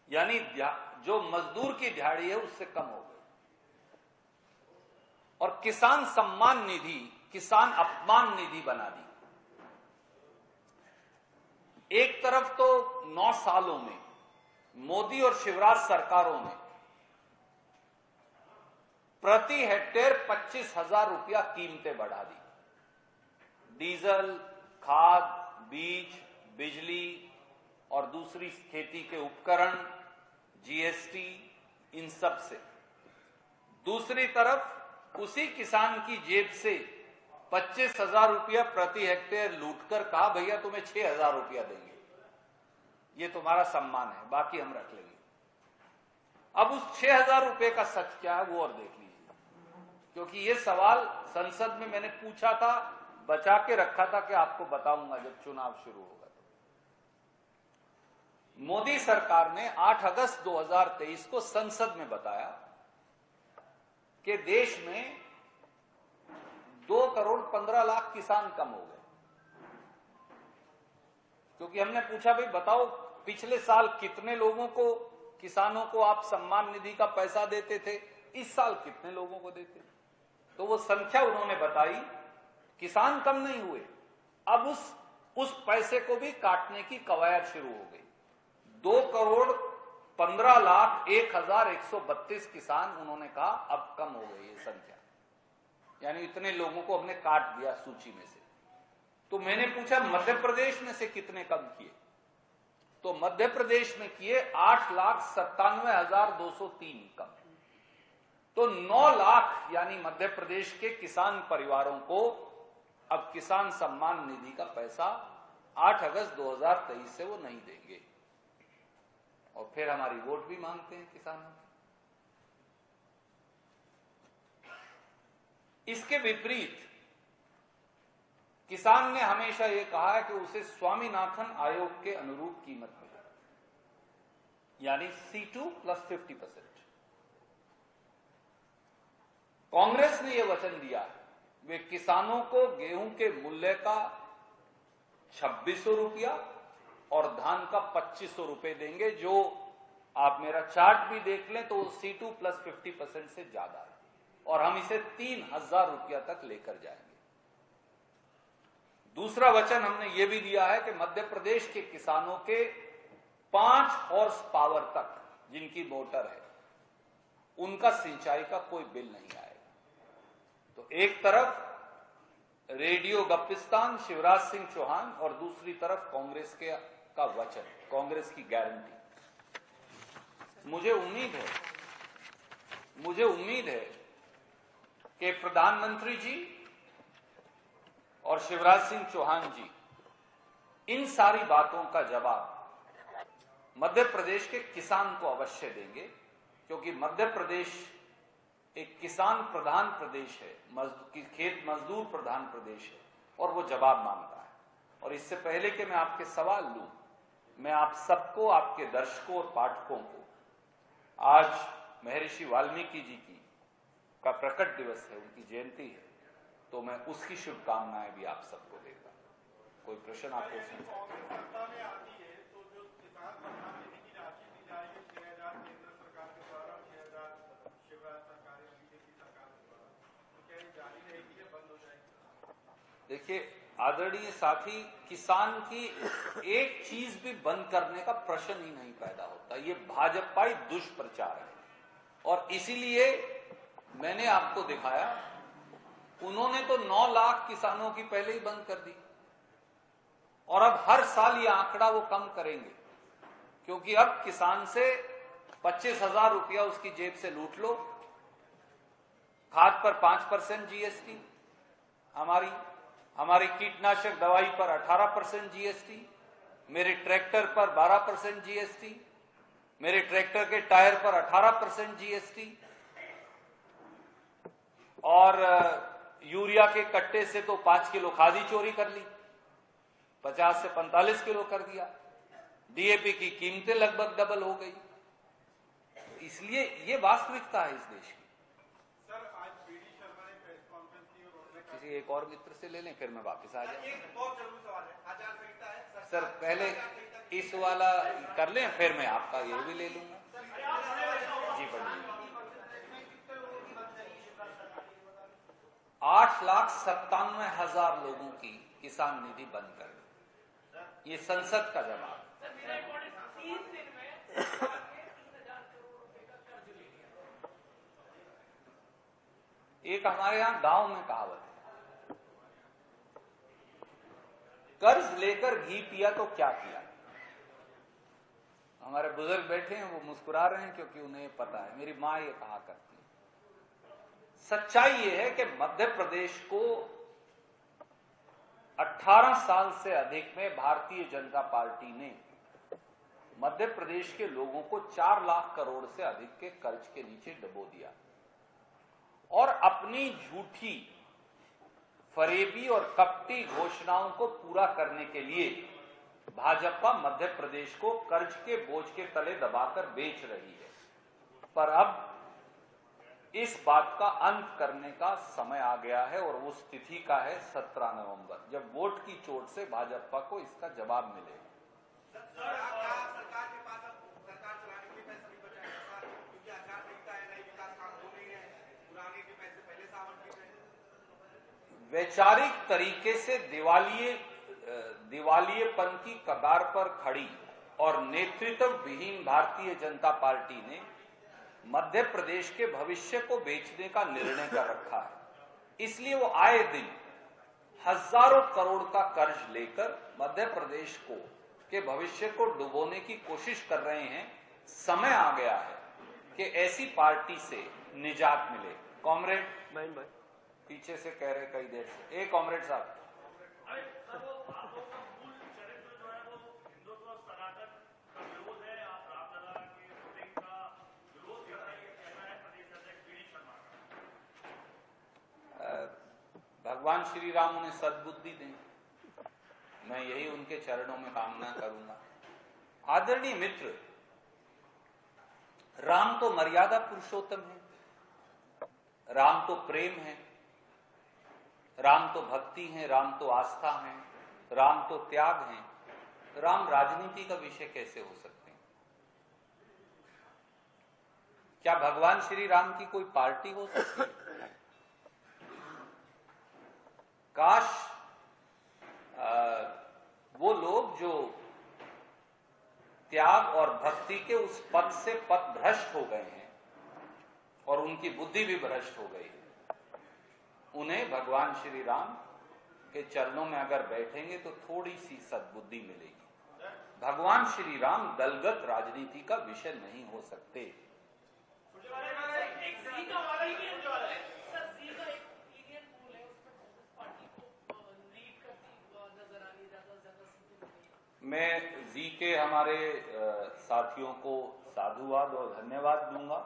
यानी जो मजदूर की दिहाड़ी है उससे कम हो गई। और किसान सम्मान निधि किसान अपमान निधि बना दी। एक तरफ तो 9 सालों में मोदी और शिवराज सरकारों ने प्रति हेक्टेयर 25,000 रुपया कीमतें बढ़ा दी। डीजल, खाद, बीज, बिजली और दूसरी खेती के उपकरण, जीएसटी, इन सब से। दूसरी तरफ उसी किसान की जेब से 25,000 रुपया प्रति हेक्टेयर लूटकर कहा भैया तुम्हें 6,000 रुपया देंगे, ये तुम्हारा सम्मान है, बाकी हम रख लेंगे। अब उस 6,000 रुपये का सच क्या है वो और देख लीजिए, क्योंकि ये सवाल संसद में मैंने पूछा था, बचा के रखा था कि आपको बताऊंगा जब चुनाव शुरू होगा। तो मोदी सरकार ने 8 अगस्त 2023 को संसद में बताया कि देश में 2,15,00,000 किसान कम हो गए। क्योंकि हमने पूछा भाई बताओ पिछले साल कितने लोगों को, किसानों को आप सम्मान निधि का पैसा देते थे, इस साल कितने लोगों को देते? तो वो संख्या उन्होंने बताई, किसान कम नहीं हुए, अब उस पैसे को भी काटने की कवायद शुरू हो गई। 2,15,01,132 किसान उन्होंने कहा अब कम हो गई ये संख्या, यानी इतने लोगों को हमने काट दिया सूची में से। तो मैंने पूछा मध्य प्रदेश में से कितने कम किए, तो मध्य प्रदेश में किए 8,97,203 कम। तो 9 लाख यानी मध्य प्रदेश के किसान परिवारों को अब किसान सम्मान निधि का पैसा 8 अगस्त 2023 से वो नहीं देंगे। और फिर हमारी वोट भी मांगते हैं किसानों की। इसके विपरीत किसान ने हमेशा यह कहा है कि उसे स्वामीनाथन आयोग के अनुरूप कीमत मिले, यानी C2 + 50%। कांग्रेस ने यह वचन दिया वे किसानों को गेहूं के मूल्य का 2,600 रुपया और धान का 2,500 रुपए देंगे, जो आप मेरा चार्ट भी देख लें तो C2 + 50% से ज्यादा है, और हम इसे 3,000 रुपया तक लेकर जाएंगे। दूसरा वचन हमने यह भी दिया है कि मध्य प्रदेश के किसानों के 5 हॉर्स पावर तक जिनकी मोटर है उनका सिंचाई का कोई बिल नहीं आएगा। तो एक तरफ रेडियो गप्पिस्तान शिवराज सिंह चौहान और दूसरी तरफ कांग्रेस का वचन, कांग्रेस की गारंटी। मुझे उम्मीद है कि प्रधानमंत्री जी और शिवराज सिंह चौहान जी इन सारी बातों का जवाब मध्य प्रदेश के किसान को अवश्य देंगे, क्योंकि मध्य प्रदेश एक किसान प्रधान प्रदेश है, खेत मजदूर प्रधान प्रदेश है, और वो जवाब मांगता है। और इससे पहले कि मैं आपके सवाल लूं, मैं आप सबको, आपके दर्शकों और पाठकों को, आज महर्षि वाल्मीकि जी का प्रकट दिवस है, उनकी जयंती है, तो मैं उसकी शुभकामनाएं भी आप सबको देता हूं। कोई प्रश्न आपको देखिए आदरणीय साथी, किसान की एक चीज भी बंद करने का प्रश्न ही नहीं पैदा होता। ये भाजपाई दुष्प्रचार है, और इसीलिए मैंने आपको दिखाया, उन्होंने तो 9 लाख किसानों की पहले ही बंद कर दी, और अब हर साल ये आंकड़ा वो कम करेंगे, क्योंकि अब किसान से 25,000 रुपया उसकी जेब से लूट लो, खाद पर 5% जीएसटी, हमारी कीटनाशक दवाई पर 18% जीएसटी, मेरे ट्रैक्टर पर 12% जीएसटी, मेरे ट्रैक्टर के टायर पर 18% जीएसटी, और यूरिया के कट्टे से तो 5 किलो खाद ही चोरी कर ली, 50 से 45 किलो कर दिया। डीएपी की कीमतें लगभग डबल हो गई। इसलिए ये वास्तविकता है इस देश की। सर, आज बीडी शर्मा ने प्रेस कॉन्फ्रेंस की और उन्होंने कहा किसी एक और मित्र से ले लें, फिर मैं वापस आ जाऊँ। एक बहुत जरूरी सवाल है, आचार संहिता है सर पहले इस वाला कर लें, फिर मैं आपका ये भी ले लूंगा। जी बढ़िए। 8,97,000 लोगों की किसान निधि बंद कर दी। ये संसद का जवाब। एक हमारे यहां गांव में कहावत है, कर्ज लेकर घी पिया तो क्या किया। हमारे बुजुर्ग बैठे हैं, वो मुस्कुरा रहे हैं क्योंकि उन्हें पता है। मेरी मां ये कहा करती है। सच्चाई ये है कि मध्य प्रदेश को 18 साल से अधिक में भारतीय जनता पार्टी ने मध्य प्रदेश के लोगों को 4 लाख करोड़ से अधिक के कर्ज के नीचे डुबो दिया और अपनी झूठी, फरेबी और कपटी घोषणाओं को पूरा करने के लिए भाजपा मध्य प्रदेश को कर्ज के बोझ के तले दबाकर बेच रही है। पर अब इस बात का अंत करने का समय आ गया है और वो स्थिति का है 17 नवंबर, जब वोट की चोट से भाजपा को इसका जवाब मिलेगा। सरकार के पास अब सरकार चलाने के लिए पैसा नहीं बचा है, क्योंकि आचार संहिता है, नई विकास काम हो रही है, पुराने के पैसे पहले से आवंटित है। वैचारिक तरीके से दिवालियेपन की कगार पर खड़ी और नेतृत्व विहीन भारतीय जनता पार्टी ने मध्य प्रदेश के भविष्य को बेचने का निर्णय कर रखा है। इसलिए वो आए दिन हजारों करोड़ का कर्ज लेकर मध्य प्रदेश को के भविष्य को डुबोने की कोशिश कर रहे हैं। समय आ गया है कि ऐसी पार्टी से निजात मिले। कॉमरेड पीछे से कह रहे कई देर से, एक कॉमरेड साहब। भगवान श्री राम उन्हें सद्बुद्धि दें, मैं यही उनके चरणों में कामना करूंगा। आदरणीय मित्र, राम तो मर्यादा पुरुषोत्तम है, राम तो प्रेम है, राम तो भक्ति है, राम तो आस्था है, राम तो त्याग है। राम राजनीति का विषय कैसे हो सकते हैं? क्या भगवान श्री राम की कोई पार्टी हो सकती है? काश वो लोग जो त्याग और भक्ति के उस पथ से पथ भ्रष्ट हो गए हैं और उनकी बुद्धि भी भ्रष्ट हो गई है, उन्हें भगवान श्री राम के चरणों में अगर बैठेंगे तो थोड़ी सी सद्बुद्धि मिलेगी। भगवान श्री राम दलगत राजनीति का विषय नहीं हो सकते। मैं जी के हमारे साथियों को साधुवाद और धन्यवाद दूंगा।